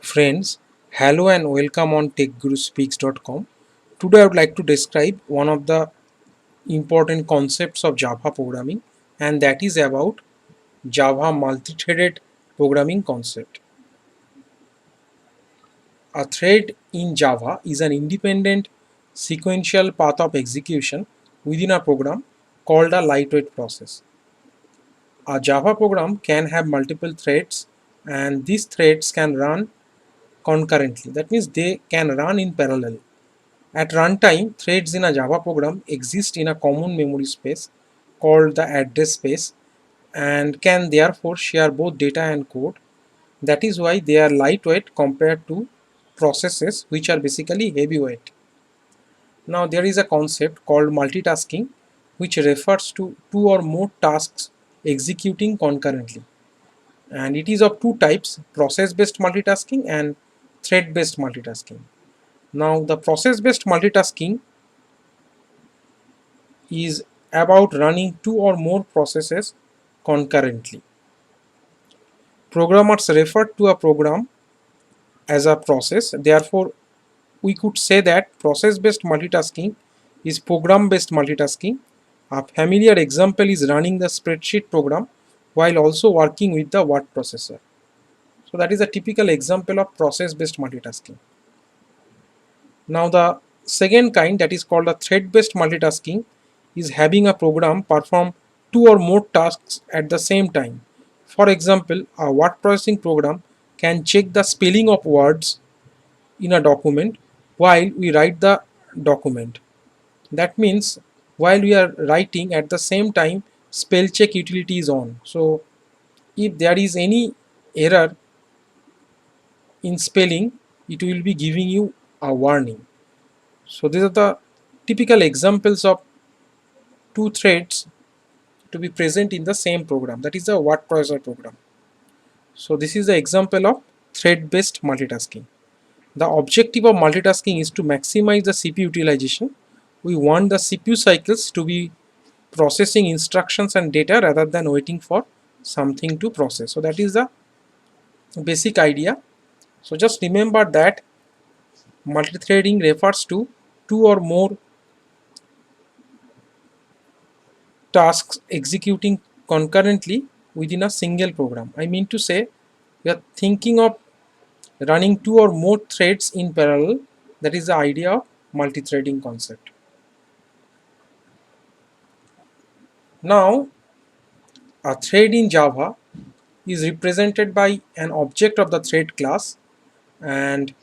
Friends, hello and welcome on TechGuruSpeaks.com. Today I would like to describe one of the important concepts of Java programming, and that is about Java multi-threaded programming concept. A thread in Java is an independent sequential path of execution within a program called a lightweight process. A Java program can have multiple threads, and these threads can run concurrently. That means they can run in parallel. At runtime, threads in a Java program exist in a common memory space called the address space and can therefore share both data and code. That is why they are lightweight compared to processes which are basically heavyweight. Now there is a concept called multitasking which refers to two or more tasks executing concurrently, and it is of two types: process based multitasking and thread based multitasking. Now the process based multitasking is about running two or more processes concurrently. Programmers refer to a program as a process. Therefore, we could say that process based multitasking is program based multitasking. A familiar example is running the spreadsheet program while also working with the word processor. So that is a typical example of process based multitasking. Now the second kind, that is called a thread based multitasking, is having a program perform two or more tasks at the same time. For example, a word processing program can check the spelling of words in a document while we write the document. That means while we are writing, at the same time spell check utility is on. So if there is any error in spelling, it will be giving you a warning. So these are the typical examples of two threads to be present in the same program, that is a word processor program. So this is the example of thread based multitasking. The objective of multitasking is to maximize the CPU utilization. We want the CPU cycles to be processing instructions and data rather than waiting for something to process. So that is the basic idea. So just remember that multithreading refers to two or more tasks executing concurrently within a single program. I mean to say, we are thinking of running two or more threads in parallel. That is the idea of multi-threading concept. Now, a thread in Java is represented by an object of the thread class, and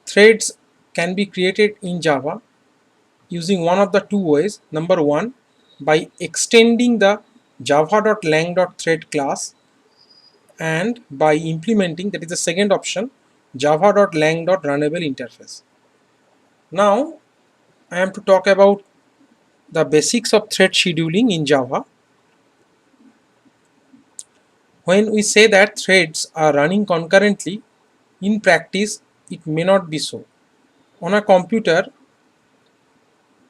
threads can be created in Java using one of the two ways. Number one, by extending the java.lang.thread class, and by implementing, that is the second option, java.lang.runnable interface. Now I am to talk about the basics of thread scheduling in Java. When we say that threads are running concurrently, in practice it may not be so. On a computer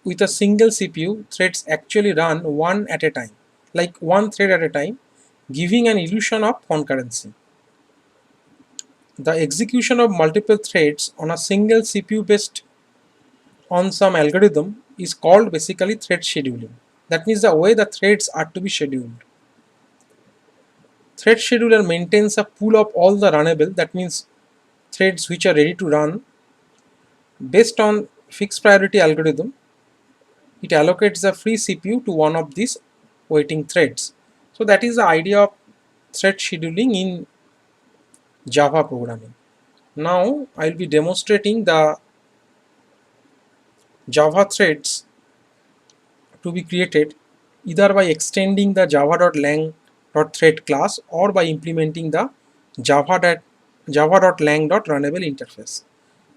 with a single CPU, threads actually run one at a time, like one thread at a time, giving an illusion of concurrency. The execution of multiple threads on a single CPU based on some algorithm is called basically thread scheduling. That means the way the threads are to be scheduled. Thread scheduler maintains a pool of all the runnable, that means threads which are ready to run. Based on fixed priority algorithm, it allocates the free CPU to one of these waiting threads. So that is the idea of thread scheduling in Java programming. Now I will be demonstrating the Java threads to be created either by extending the java.lang.thread class or by implementing the java.lang.runnable interface.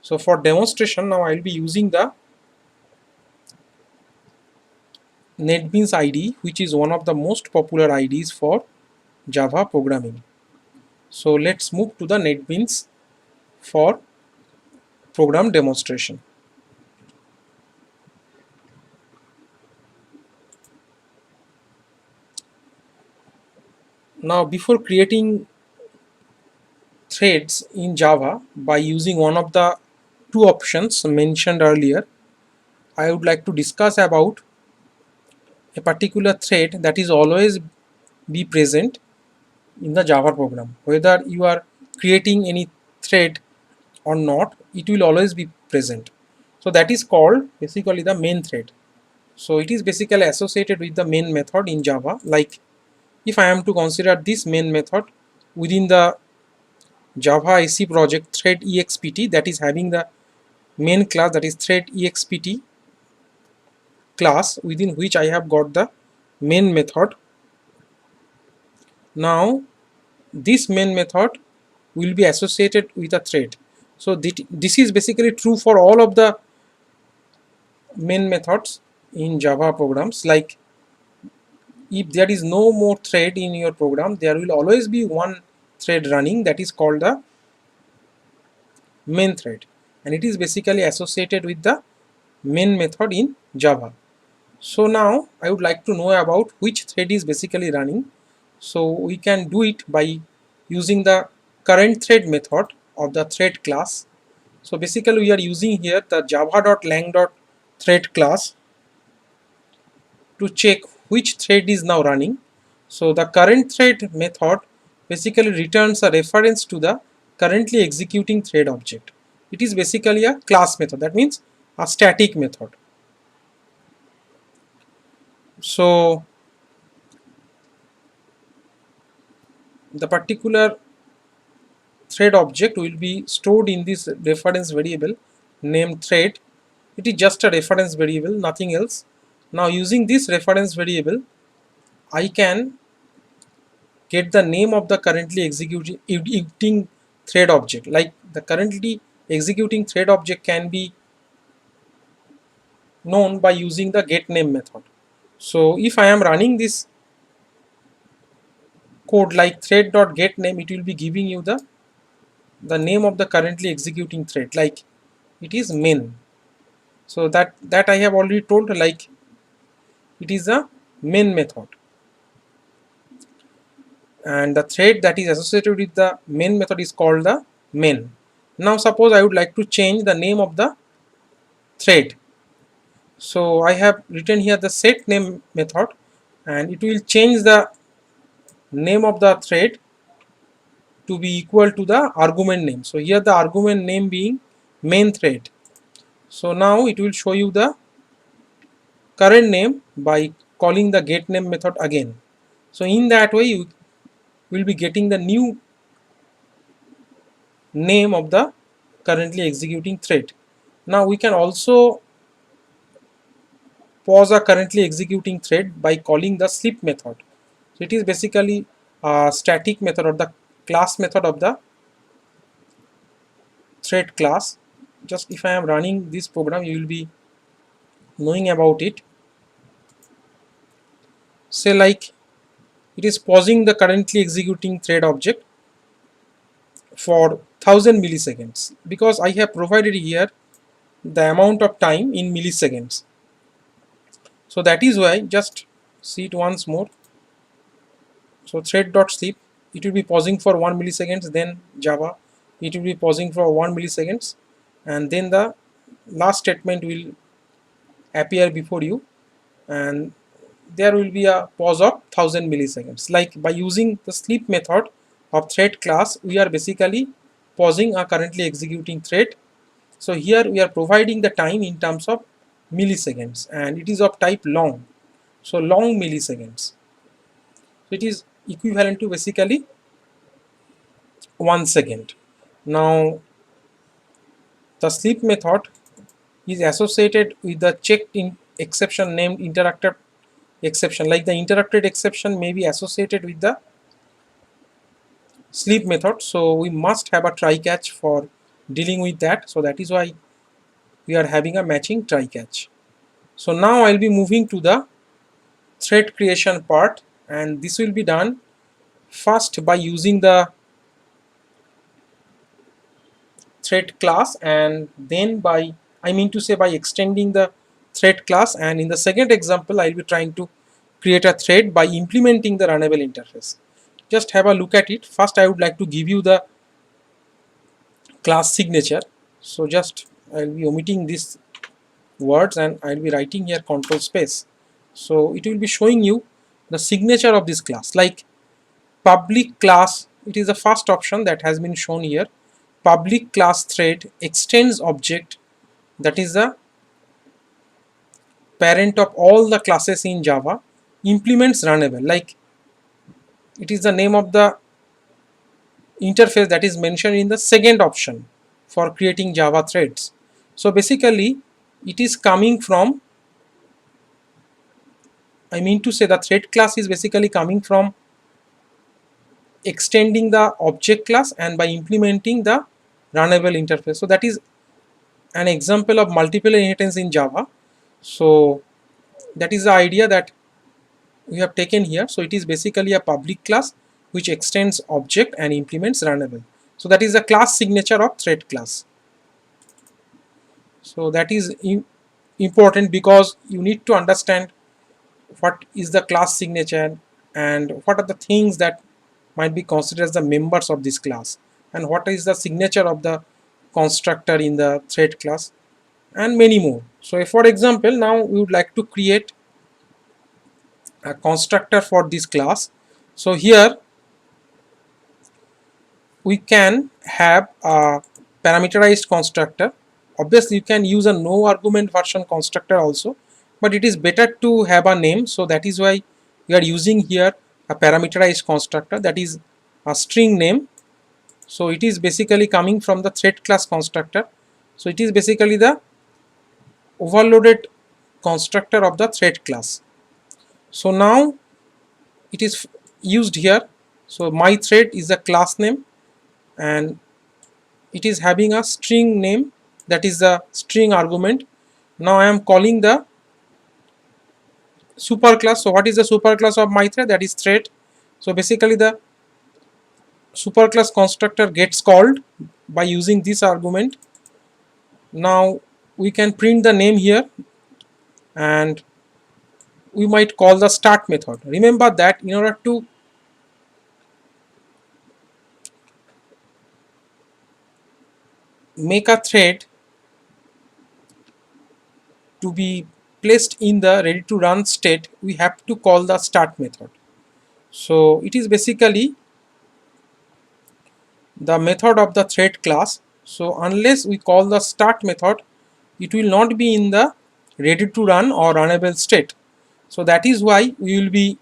So for demonstration, now I will be using the NetBeans IDE, which is one of the most popular IDEs for Java programming. So let's move to the NetBeans for program demonstration. Now before creating threads in Java by using one of the two options mentioned earlier. I would like to discuss about a particular thread that is always be present in the Java program. Whether you are creating any thread or not, it will always be present. So that is called basically the main thread. So it is basically associated with the main method in Java. Like if I am to consider this main method within the Java IC project thread expt, that is having the main class, that is thread expt class, within which I have got the main method. Now this main method will be associated with a thread. So this is basically true for all of the main methods in Java programs. Like if there is no more thread in your program, there will always be one thread running, that is called the main thread, and it is basically associated with the main method in Java. So now I would like to know about which thread is basically running. So we can do it by using the current thread method of the thread class. So basically we are using here the java.lang.thread class to check which thread is now running. So the current thread method basically returns a reference to the currently executing thread object. It is basically a class method, that means a static method. So the particular thread object will be stored in this reference variable named thread. It is just a reference variable, nothing else. Now using this reference variable, I can get the name of the currently executing thread object. Like the currently executing thread object can be known by using the getName method. So if I am running this code like thread.getName, it will be giving you the name of the currently executing thread, like it is main. So that I have already told, like it is a main method, and the thread that is associated with the main method is called the main. Now suppose I would like to change the name of the thread. So I have written here the set name method, and it will change the name of the thread to be equal to the argument name. So here the argument name being main thread. So now it will show you the current name by calling the getName method again. So in that way you will be getting the new name of the currently executing thread. Now we can also pause a currently executing thread by calling the sleep method. So it is basically a static method or the class method of the thread class. Just if I am running this program, you will be knowing about it. Say like it is pausing the currently executing thread object for 1000 milliseconds, because I have provided here the amount of time in milliseconds. So that is why, just see it once more. So thread.sleep, it will be pausing for 1 milliseconds, then Java, it will be pausing for 1 milliseconds, and then the last statement will appear before you, and there will be a pause of 1000 milliseconds. Like by using the sleep method of thread class, we are basically pausing a currently executing thread. So here we are providing the time in terms of milliseconds, and it is of type long. So long milliseconds. So it is equivalent to basically 1 second. Now the sleep method is associated with the checked in exception named interrupted exception. Like the interrupted exception may be associated with the sleep method, so we must have a try catch for dealing with that. So that is why we are having a matching try catch. So now I'll be moving to the thread creation part, and this will be done first by using the thread class, and then by, I mean to say, by extending the thread class. And in the second example, I'll be trying to create a thread by implementing the runnable interface. Just have a look at it. First I would like to give you the class signature. So just I'll be omitting these words and I'll be writing here control space. So it will be showing you the signature of this class, like public class. It is the first option that has been shown here. Public class thread extends object, that is the parent of all the classes in Java, implements runnable, like it is the name of the interface that is mentioned in the second option for creating Java threads. So basically it is coming from, I mean to say the thread class is basically coming from extending the object class and by implementing the runnable interface. So that is an example of multiple inheritance in Java. So that is the idea that we have taken here. So it is basically a public class which extends object and implements runnable. So that is the class signature of thread class. So that is important because you need to understand what is the class signature and what are the things that might be considered as the members of this class, and what is the signature of the constructor in the thread class, and many more. So if for example now we would like to create a constructor for this class, so here we can have a parameterized constructor. Obviously you can use a no argument version constructor also, but it is better to have a name, so that is why we are using here a parameterized constructor, that is a string name. So it is basically coming from the thread class constructor. So it is basically the overloaded constructor of the thread class. So now it is used here. So my thread is the class name and it is having a string name, that is the string argument. Now I am calling the superclass. So what is the superclass of my thread? That is thread. So basically the superclass constructor gets called by using this argument. Now we can print the name here and we might call the start method. Remember that in order to make a thread to be placed in the ready to run state, we have to call the start method. So it is basically the method of the thread class. So unless we call the start method, it will not be in the ready to run or runnable state. So that is why we will be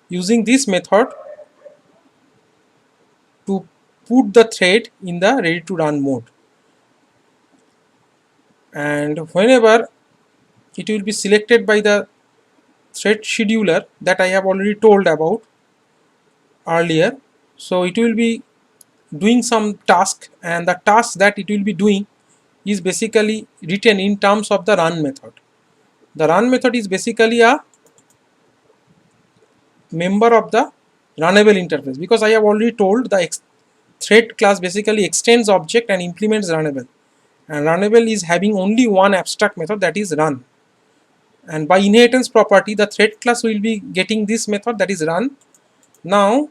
using this method to put the thread in the ready to run mode. And whenever it will be selected by the thread scheduler that I have already told about earlier, so it will be doing some task, and the task that it will be doing is basically written in terms of the run method. The run method is basically a member of the runnable interface, because I have already told the thread class basically extends object and implements runnable, and runnable is having only one abstract method, that is run. And by inheritance property the thread class will be getting this method, that is run. Now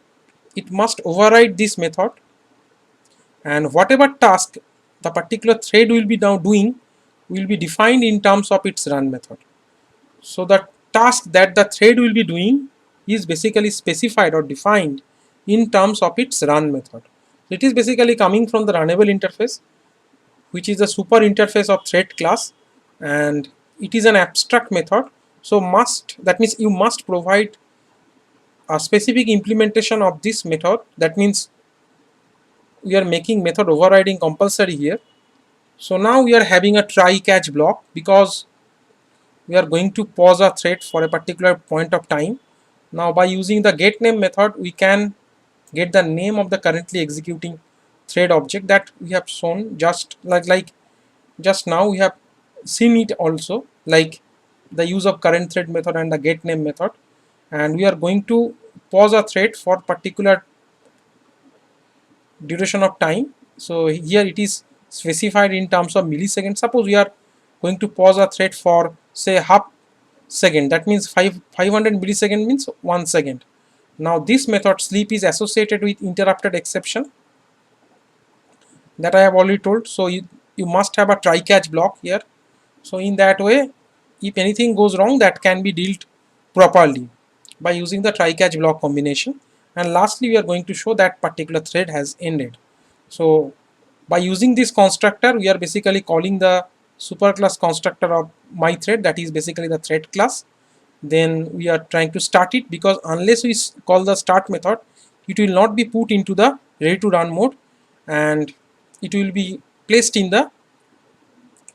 it must override this method, and whatever task the particular thread will be now doing will be defined in terms of its run method. So the task that the thread will be doing is basically specified or defined in terms of its run method. It is basically coming from the runnable interface, which is the super interface of thread class, and it is an abstract method. So that means you must provide a specific implementation of this method. That means we are making method overriding compulsory here. So now we are having a try catch block, because we are going to pause a thread for a particular point of time. Now by using the getName method we can get the name of the currently executing thread object that we have shown just like just now. We have seen it also, like the use of current thread method and the getName method, and we are going to pause a thread for particular duration of time. So here it is specified in terms of milliseconds. Suppose we are going to pause a thread for say half second, that means 500 millisecond means 1 second. Now this method sleep is associated with interrupted exception, that I have already told. So you must have a try catch block here. So in that way, if anything goes wrong, that can be dealt properly by using the try catch block combination. And lastly, we are going to show that particular thread has ended. So by using this constructor, we are basically calling the superclass constructor of my thread, that is basically the thread class. Then we are trying to start it, because unless we call the start method, it will not be put into the ready to run mode, and it will be placed in the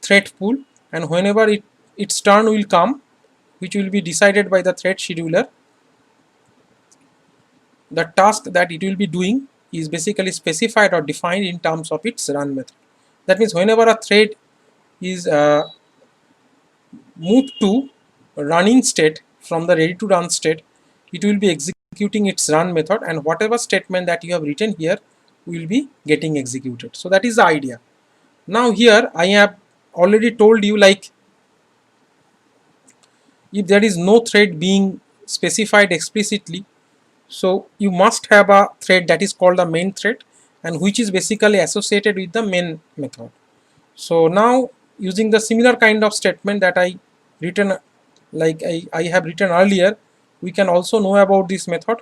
thread pool, and whenever its turn will come, which will be decided by the thread scheduler, the task that it will be doing is basically specified or defined in terms of its run method. That means whenever a thread is moved to running state from the ready to run state, it will be executing its run method, and whatever statement that you have written here will be getting executed. So that is the idea. Now here I have already told you, like, if there is no thread being specified explicitly, so you must have a thread that is called the main thread, and which is basically associated with the main method. So now, using the similar kind of statement that I written, like I have written earlier, we can also know about this method.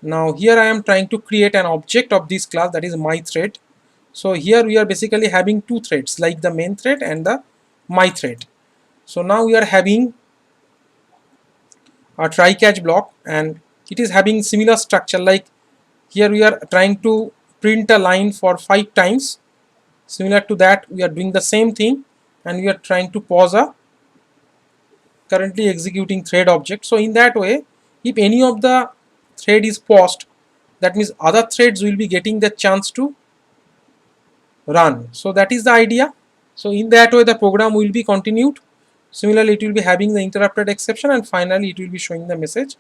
Now here I am trying to create an object of this class, that is my thread. So here we are basically having two threads, like the main thread and the my thread. So now we are having a try catch block, and it is having similar structure. Like here we are trying to print a line for 5 times. Similar to that, we are doing the same thing, and we are trying to pause a currently executing thread object. So in that way, if any of the thread is paused, that means other threads will be getting the chance to run. So that is the idea. So in that way, the program will be continued. Similarly, it will be having the interrupted exception, and finally it will be showing the message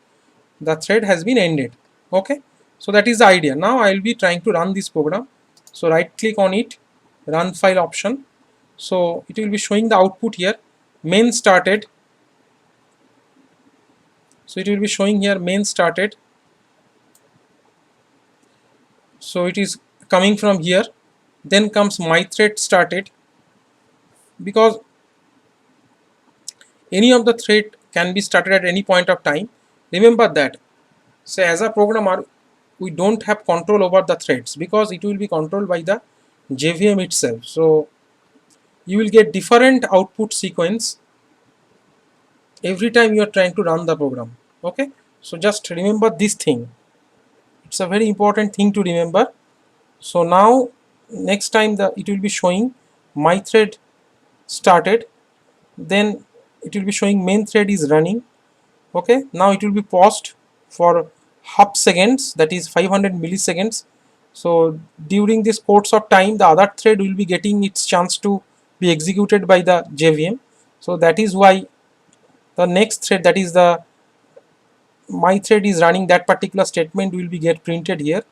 the thread has been ended. Okay, so that is the idea. Now I will be trying to run this program. So right click on it, run file option. So it will be showing the output here, main started. So it will be showing here main started. So it is coming from here. Then comes my thread started, because any of the thread can be started at any point of time. Remember that. So as a programmer, we don't have control over the threads, because it will be controlled by the JVM itself. So you will get different output sequence every time you are trying to run the program. Okay, so just remember this thing. It's a very important thing to remember. So now next time it will be showing my thread started, then it will be showing main thread is running. Okay, now it will be paused for half seconds, that is 500 milliseconds. So during this course of time, the other thread will be getting its chance to be executed by the JVM. So that is why the next thread, that is the my thread is running, that particular statement will be get printed here.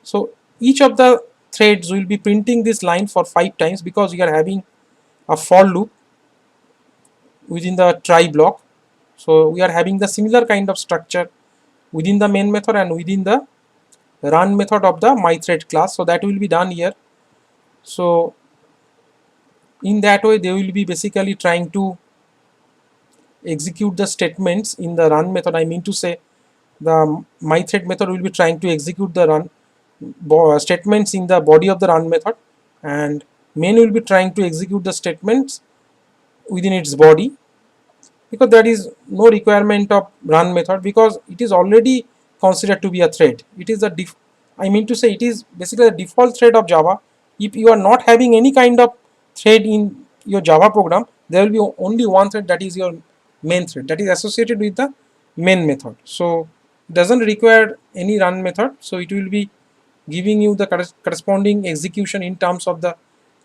So each of the threads will be printing this line for 5 times, because we are having a for loop within the try block. So we are having the similar kind of structure within the main method and within the run method of the my thread class. So that will be done here. So in that way, they will be basically trying to execute the statements in the run method. I mean to say, the my thread method will be trying to execute the run statements in the body of the run method, and main will be trying to execute the statements within its body, because there is no requirement of run method, because it is already considered to be a thread. It is I mean to say, it is basically the default thread of Java. If you are not having any kind of thread in your Java program, there will be only one thread, that is your main thread, that is associated with the main method. So it doesn't require any run method. So it will be giving you the corresponding execution in terms of the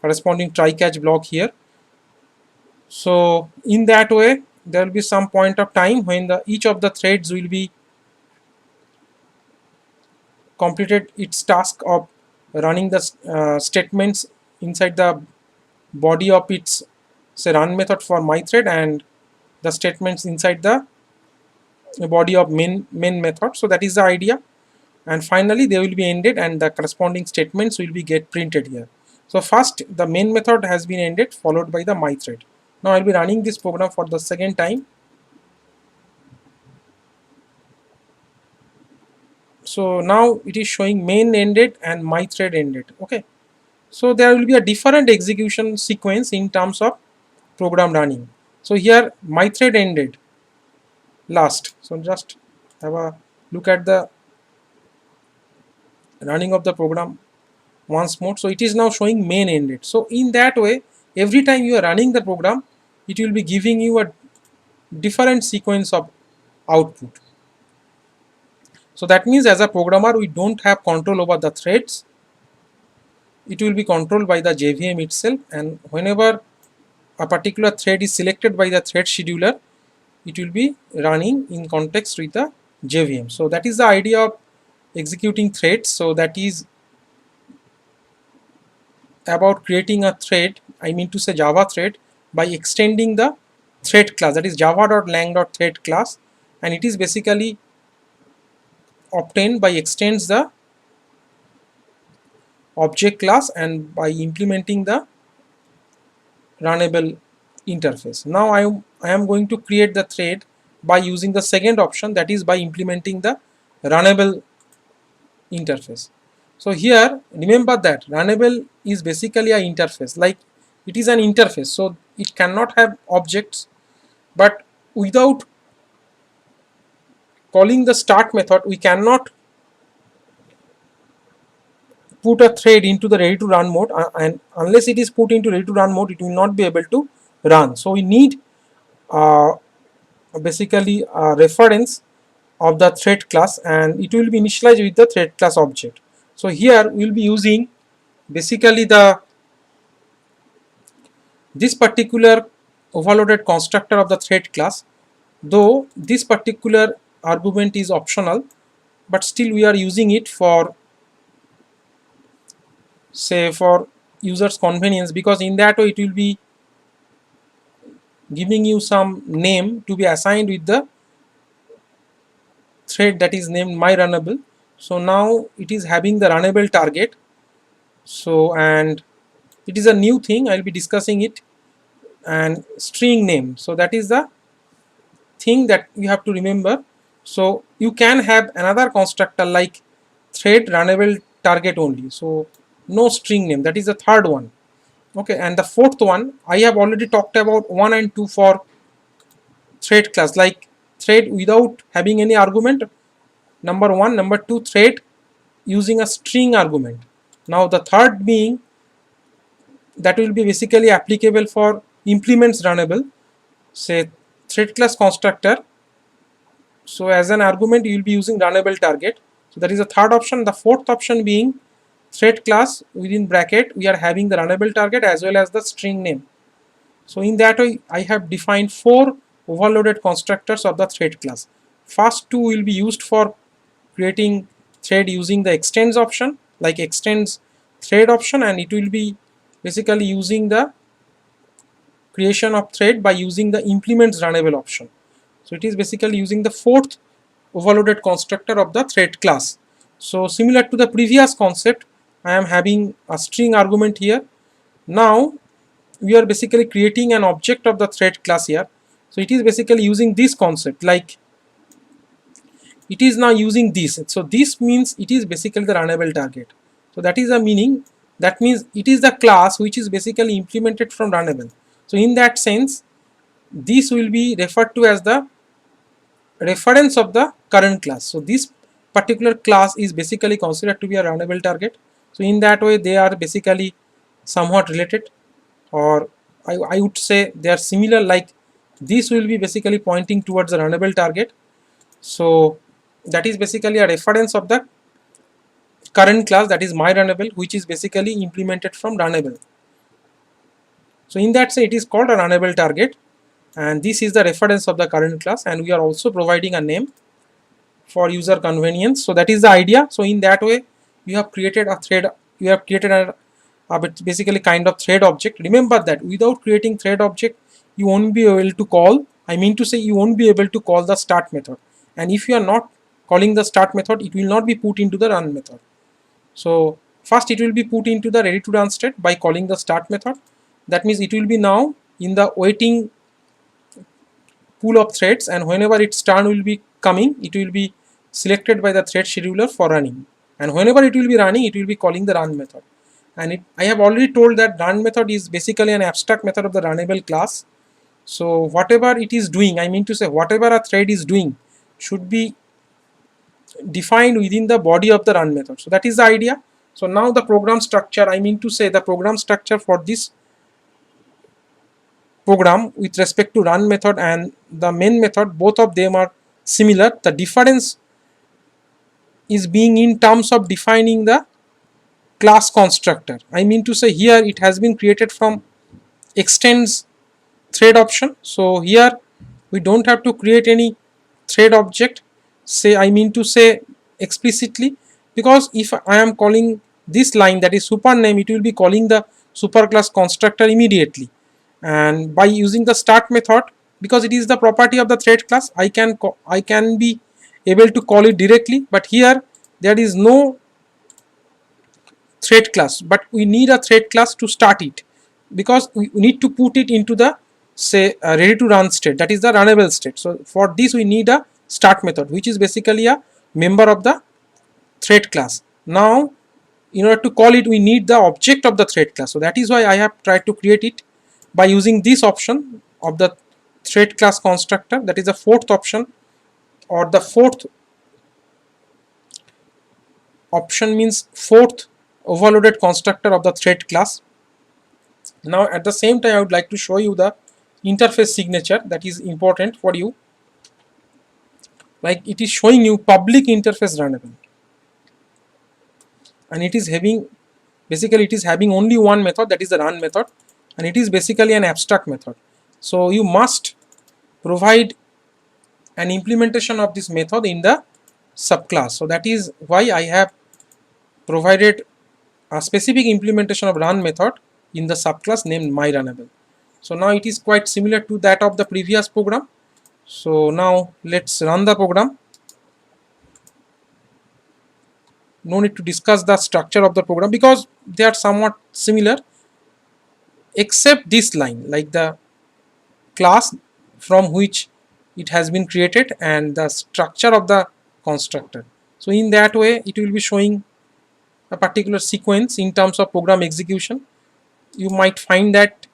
corresponding try catch block here. So in that way, there will be some point of time when each of the threads will be completed its task of running the statements inside the body of its, say, run method for my thread, and the statements inside the body of main method. So that is the idea. And finally they will be ended, and the corresponding statements will be get printed here. So first the main method has been ended, followed by the my thread. Now I'll be running this program for the second time. So now it is showing main ended and my thread ended. Okay, so there will be a different execution sequence in terms of program running. So here my thread ended last. So just have a look at the running of the program once more. So it is now showing main ended. So in that way, every time you are running the program, it will be giving you a different sequence of output. So that means as a programmer, we don't have control over the threads. It will be controlled by the JVM itself, and whenever a particular thread is selected by the thread scheduler, it will be running in context with the JVM. So that is the idea of executing threads. So that is about creating a thread, I mean to say Java thread, by extending the thread class, that is java.lang.thread class, and it is basically obtained by extends the object class and by implementing the runnable interface. Now I am going to create the thread by using the second option, that is by implementing the runnable interface. So here remember that runnable is basically an interface, like it is an interface, so it cannot have objects, but without calling the start method we cannot put a thread into the ready to run mode, and unless it is put into ready to run mode it will not be able to run. So we need uh, basically a reference of the thread class, and it will be initialized with the thread class object. So here we will be using basically the this particular overloaded constructor of the thread class, though this particular argument is optional, but still we are using it for, say, for users convenience, because in that way it will be giving you some name to be assigned with the thread that is named my runnable. So now it is having the runnable target. So, and it is a new thing, I'll be discussing it, and string name. So that is the thing that you have to remember. So you can have another constructor like thread runnable target only, so no string name, that is the third one. Okay, and the fourth one I have already talked about 1 and 2 for thread class, like thread without having any argument, number 1, number 2 thread using a string argument. Now the third being that will be basically applicable for implements runnable, say thread class constructor. So as an argument you will be using runnable target. So that is the third option. The fourth option being thread class within bracket we are having the runnable target as well as the string name. So in that way I have defined 4 overloaded constructors of the thread class. First 2 will be used for creating thread using the extends option, like extends thread option, and it will be basically using the creation of thread by using the implements runnable option. So it is basically using the fourth overloaded constructor of the thread class. So similar to the previous concept, I am having a string argument here. Now we are basically creating an object of the thread class here. So it is basically using this concept, like it is now using this. So this means it is basically the runnable target. So that is the meaning. That means it is the class which is basically implemented from runnable. So in that sense, this will be referred to as the reference of the current class. So this particular class is basically considered to be a runnable target. So in that way they are basically somewhat related, or I would say they are similar, like this will be basically pointing towards the runnable target. So that is basically a reference of the current class, that is my runnable, which is basically implemented from runnable. So in that say it is called a runnable target, and this is the reference of the current class, and we are also providing a name for user convenience. So that is the idea. So in that way you have created a thread, you have created a basically kind of thread object. Remember that without creating thread object you won't be able to call, I mean to say you won't be able to call the start method, and if you are not calling the start method it will not be put into the run method. So First it will be put into the ready to run state by calling the start method. That means it will be now in the waiting pool of threads, and whenever its turn will be coming, it will be selected by the thread scheduler for running, and whenever it will be running, it will be calling the run method. And I have already told that run method is basically an abstract method of the runnable class. So whatever it is doing, I mean to say whatever a thread is doing should be defined within the body of the run method. So that is the idea. So now the program structure, I mean to say the program structure for this program with respect to run method and the main method, both of them are similar. The difference is being in terms of defining the class constructor. I mean to say here it has been created from extends thread option. So here we don't have to create any thread object, say I mean to say explicitly, because if I am calling this line, that is super name, it will be calling the superclass constructor immediately. And by using the start method, because it is the property of the thread class, I can be able to call it directly. But here there is no thread class, but we need a thread class to start it, because we need to put it into the say ready to run state, that is the runnable state. So for this we need a start method, which is basically a member of the thread class. Now in order to call it, we need the object of the thread class. So that is why I have tried to create it by using this option of the thread class constructor. That is the fourth option, or the fourth option means fourth overloaded constructor of the thread class. Now at the same time I would like to show you the interface signature that is important for you. Like it is showing you public interface runnable, and it is having basically it is having only one method, that is the run method, and it is basically an abstract method. So you must provide an implementation of this method in the subclass. So that is why I have provided a specific implementation of run method in the subclass named myRunnable. So now it is quite similar to that of the previous program. So now let's run the program. No need to discuss the structure of the program because they are somewhat similar, except this line, like the class from which it has been created and the structure of the constructor. So in that way it will be showing a particular sequence in terms of program execution. You might find that,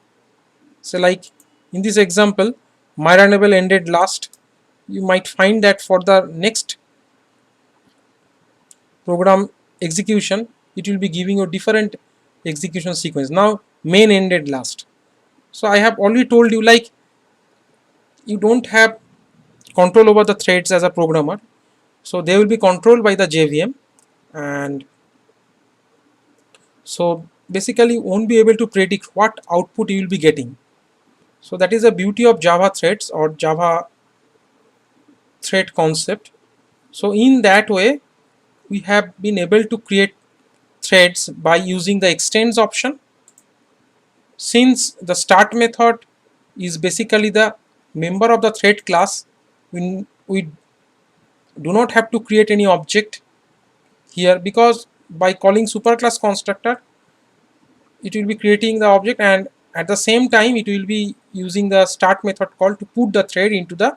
say like in this example, myRunnable ended last. You might find that for the next program execution it will be giving you different execution sequence. Now main ended last. So I have already told you, like you don't have control over the threads as a programmer, so they will be controlled by the JVM, and so basically you won't be able to predict what output you will be getting. So that is the beauty of Java threads or Java thread concept. So in that way we have been able to create threads by using the extends option. Since the start method is basically the member of the thread class, we do not have to create any object here, because by calling superclass constructor it will be creating the object, and at the same time it will be using the start method call to put the thread into the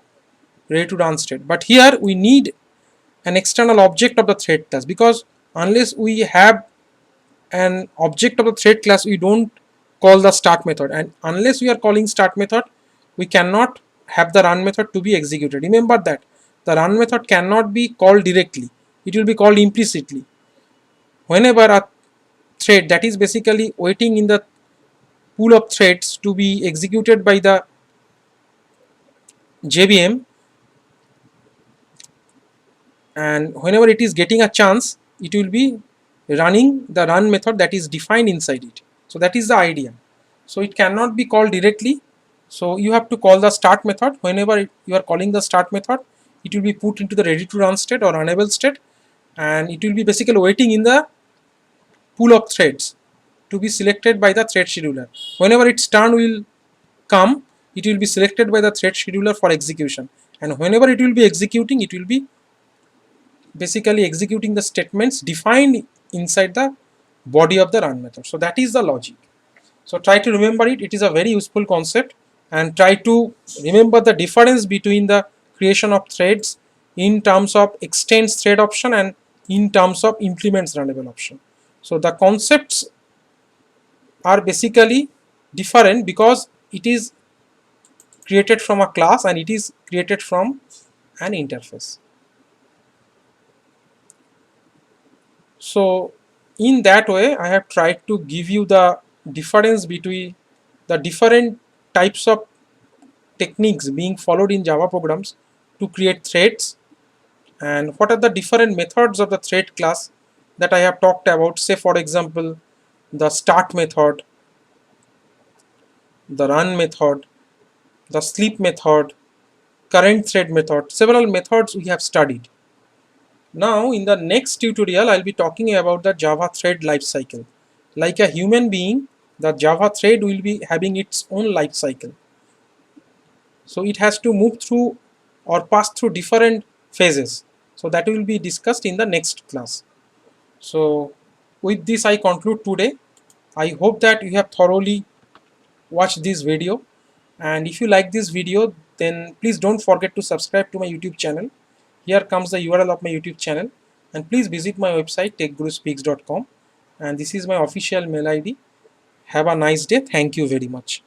ready to run state. But here we need an external object of the thread class, because unless we have an object of the thread class we don't call the start method, and unless we are calling start method we cannot have the run method to be executed. Remember that the run method cannot be called directly, it will be called implicitly. Whenever a thread that is basically waiting in the pool of threads to be executed by the JVM, and whenever it is getting a chance it will be running the run method that is defined inside it. So that is the idea. So it cannot be called directly, so you have to call the start method. Whenever you are calling the start method it will be put into the ready to run state or runnable state, and it will be basically waiting in the pool of threads to be selected by the thread scheduler. Whenever its turn will come it will be selected by the thread scheduler for execution, and whenever it will be executing it will be basically executing the statements defined inside the body of the run method. So that is the logic. So try to remember it. It is a very useful concept, and try to remember the difference between the creation of threads in terms of extends thread option and in terms of implements runnable option. So the concepts are basically different because it is created from a class and it is created from an interface. So in that way, I have tried to give you the difference between the different types of techniques being followed in Java programs to create threads, and what are the different methods of the thread class that I have talked about. Say for example, the start method, the run method, the sleep method, current thread method, several methods we have studied. Now in the next tutorial I'll be talking about the Java thread lifecycle. Like a human being, the Java thread will be having its own life cycle. So it has to move through or pass through different phases. So that will be discussed in the next class. So with this I conclude today. I hope that you have thoroughly watched this video, and if you like this video, then please don't forget to subscribe to my YouTube channel. Here comes the URL of my YouTube channel, and please visit my website techguruspeaks.com, and this is my official mail ID. Have a nice day. Thank you very much.